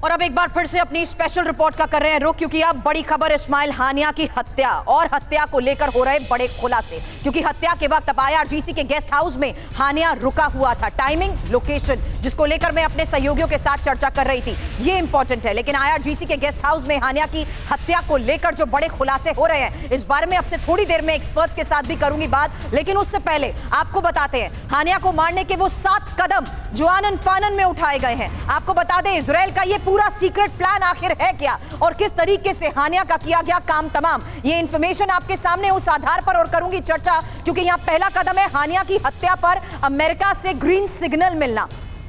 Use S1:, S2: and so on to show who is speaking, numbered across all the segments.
S1: और अब एक बार फिर से अपनी स्पेशल रिपोर्ट का कर रहे हैं रुख, क्योंकि अब बड़ी खबर इस्माइल हानिया की हत्या और हत्या को लेकर हो रहे बड़े खुलासे। क्योंकि हत्या के वक्त अब IRGC के गेस्ट हाउस में हानिया रुका हुआ था। टाइमिंग, लोकेशन, जिसको लेकर मैं अपने सहयोगियों के साथ चर्चा कर रही थी, ये इंपॉर्टेंट है। लेकिन IRGC के गेस्ट हाउस में हानिया की हत्या को लेकर जो बड़े खुलासे हो रहे हैं, इस बारे में अब से थोड़ी देर में एक्सपर्ट्स के साथ भी करूंगी बात। लेकिन उससे पहले आपको बताते हैं हानिया को मारने के वो 7 कदम जो आनन फानन में उठाए गए हैं। आपको बता दें इजराइल का ये पूरा सीक्रेट प्लान आखिर है क्या, और किस तरीके से हानिया का किया गया काम तमाम, ये इंफॉर्मेशन आपके सामने उस आधार पर और करूंगी चर्चा। क्योंकि यहां पहला कदम है हानिया की हत्या पर अमेरिका से ग्रीन सिग्नल मिलना।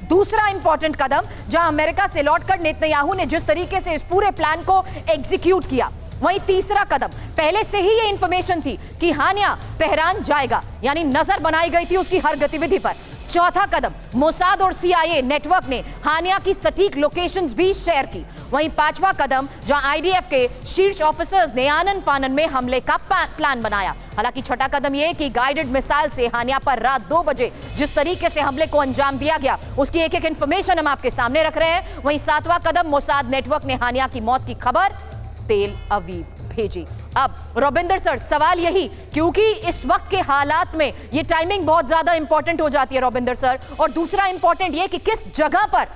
S1: दूसरा इंपॉर्टेंट कदम, जहां अमेरिका से लौटकर नेतन्याहू ने जिस तरीके से इस पूरे प्लान को एग्जीक्यूट किया। वहीं तीसरा कदम, पहले से ही ये इंफॉर्मेशन थी कि हानिया तेहरान जाएगा, यानी नजर बनाई गई थी उसकी हर गतिविधि पर। चौथा कदम, मोसाद और CIA नेटवर्क ने हानिया की सटीक लोकेशंस भी शेयर की। वहीं पांचवा कदम, जहां IDF के शीर्ष ऑफिसर्स ने आनन फानन में हमले का प्लान बनाया। हालांकि छठा कदम यह कि गाइडेड मिसाइल से हानिया पर रात 2 बजे जिस तरीके से हमले को अंजाम दिया गया, उसकी एक एक इंफॉर्मेशन हम आपके सामने रख रहे हैं। वहीं 7वां कदम, मोसाद नेटवर्क ने हानिया की मौत की खबर तेल अवीव भेजी। अब रविंदर सर, सवाल यही, क्योंकि इस वक्त के हालात में ये टाइमिंग बहुत ज्यादा इंपॉर्टेंट हो जाती है रविंदर सर, और दूसरा इंपॉर्टेंट ये कि किस जगह पर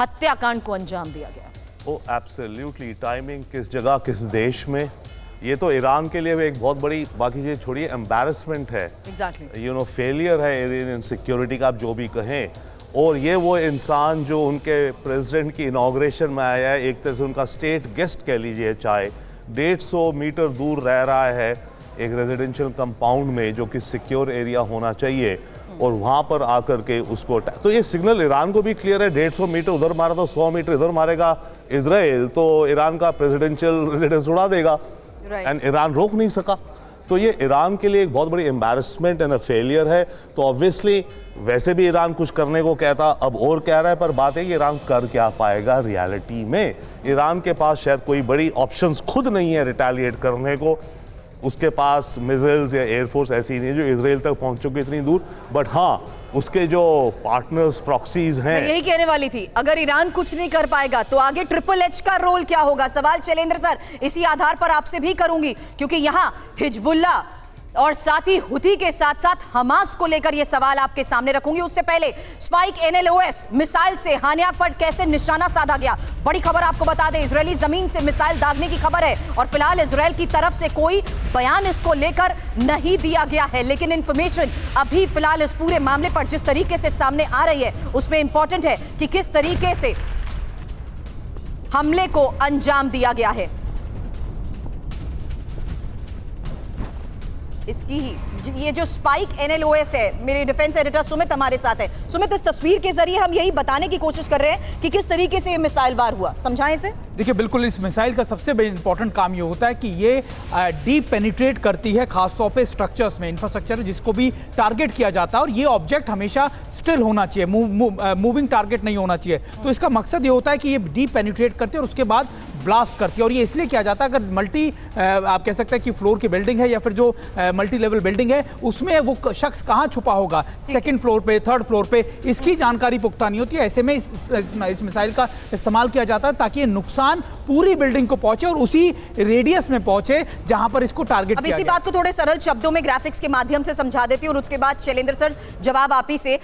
S1: हत्याकांड को अंजाम दिया गया।
S2: ओ एब्सोल्युटली, टाइमिंग किस जगह किस देश में, ये तो ईरान के लिए एक बहुत बड़ी, बाकी चीज़ छोड़िए, एम्बैरसमेंट है।
S1: एग्जैक्टली,
S2: फेलियर है इरानियन सिक्योरिटी का, आप जो भी कहें। और ये वो इंसान जो उनके प्रेसिडेंट की इनॉग्रेशन में आया है, एक तरह से उनका स्टेट गेस्ट कह लीजिए चाहे, 150 मीटर दूर रह रहा है एक रेजिडेंशियल कंपाउंड में, जो कि सिक्योर एरिया होना चाहिए, और वहाँ पर आकर के उसको तो ये सिग्नल ईरान को भी क्लियर है। 150 मीटर उधर मारा तो 100 मीटर इधर मारेगा इजराइल, तो ईरान का प्रेसिडेंशियल रेजिडेंस उड़ा देगा, एंड ईरान रोक नहीं सका। तो ये ईरान के लिए एक बहुत बड़ी एम्बैरसमेंट एंड अ फेलियर है। तो ऑब्वियसली वैसे भी ईरान कुछ करने को कहता, अब और कह रहा है, पर बात है कि ईरान कर क्या पाएगा रियलिटी में। ईरान के पास शायद कोई बड़ी ऑप्शंस खुद नहीं है रिटेलिएट करने को। उसके पास मिसाइल्स या एयरफोर्स ऐसी नहीं है जो इजराइल तक पहुंच चुकी इतनी दूर, बट हाँ उसके जो पार्टनर्स प्रॉक्सीज हैं।
S1: मैं यही कहने वाली थी, अगर ईरान कुछ नहीं कर पाएगा तो आगे THH का रोल क्या होगा। सवाल शैलेंद्र सर इसी आधार पर आपसे भी करूंगी, क्योंकि यहां हिजबुल्लाह और साथ ही हुती के साथ साथ हमास को लेकर यह सवाल आपके सामने रखूंगी। उससे पहले स्पाइक NLOS मिसाइल से हानिया पर कैसे निशाना साधा गया, बड़ी खबर आपको बता दें। इजरायली जमीन से मिसाइल दागने की खबर है, और फिलहाल इजराइल की तरफ से कोई बयान इसको लेकर नहीं दिया गया है। लेकिन इंफॉर्मेशन अभी फिलहाल इस पूरे मामले पर जिस तरीके से सामने आ रही है, उसमें इंपॉर्टेंट है कि किस तरीके से हमले को अंजाम दिया गया है। इसकी ही ये जो स्पाइक NLOS है, मेरे डिफेंस एडिटर सुमित हमारे साथ है। सुमित, इस तस्वीर के जरिए हम यही बताने की कोशिश कर रहे हैं कि किस तरीके से ये मिसाइल वार हुआ, समझाएं इसे।
S3: देखिए, बिल्कुल इस मिसाइल का सबसे बड़ा इंपॉर्टेंट काम ये होता है कि ये डीप पेनिट्रेट करती है, खासतौर पे स्ट्रक्चर्स में, इंफ्रास्ट्रक्चर जिसको भी टारगेट किया जाता है, और ये ऑब्जेक्ट हमेशा स्टिल होना चाहिए, मूविंग टारगेट नहीं होना चाहिए। तो इसका मकसद ये होता है कि ये डीप पेनिट्रेट करती है और उसके बाद ब्लास्ट करती है। और ये इसलिए किया जाता है, अगर मल्टी आप कह सकते हैं कि फ्लोर की बिल्डिंग है या फिर जो मल्टी लेवल बिल्डिंग है, उसमें वो शख्स कहाँ छुपा होगा, सेकंड फ्लोर पे, थर्ड फ्लोर पे, इसकी जानकारी पुख्ता नहीं होती है। ऐसे में इस मिसाइल का इस्तेमाल किया जाता है ताकि ये नुकसान पूरी बिल्डिंग को पहुंचे और उसी रेडियस में पहुंचे जहां पर इसको टारगेट किया गया।
S1: इसी बात को थोड़े सरल शब्दों में ग्राफिक्स के माध्यम से समझा देती हूं, और उसके बाद शैलेंद्र सर जवाब आप ही से।